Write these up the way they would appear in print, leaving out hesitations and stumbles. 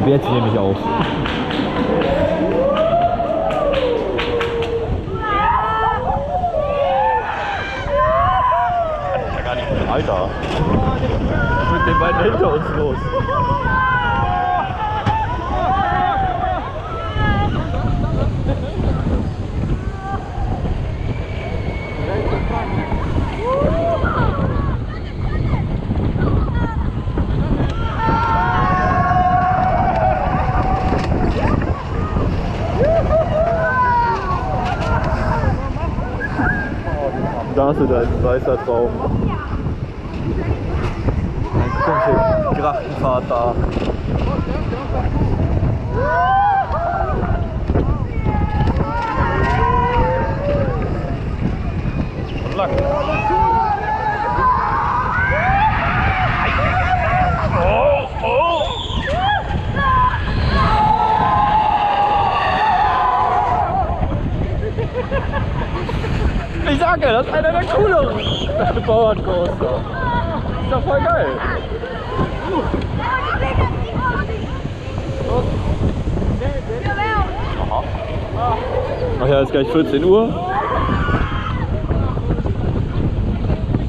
Jetzt nehme ich auf. Ja, gar nicht. Alter. Was ist mit den beiden hinter uns los? Da hast du dein weißer Traum. Ein komischer Grachtenfahrt da. Und lang. Oh, oh. Ich sage, das ist einer der cooleren Bauerncoaster. Ist doch voll geil. Aha. Ach ja, ist gleich 14 Uhr.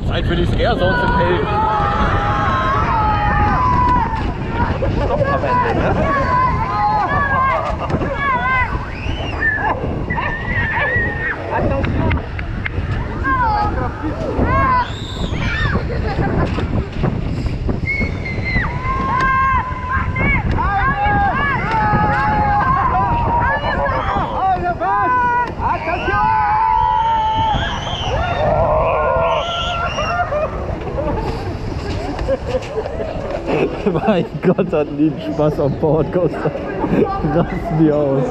Zeit für die Scare-Zones im Held. Stopp am Ende, ne? Mein Gott, hatten die Spaß am Powercoaster. Rasten die aus.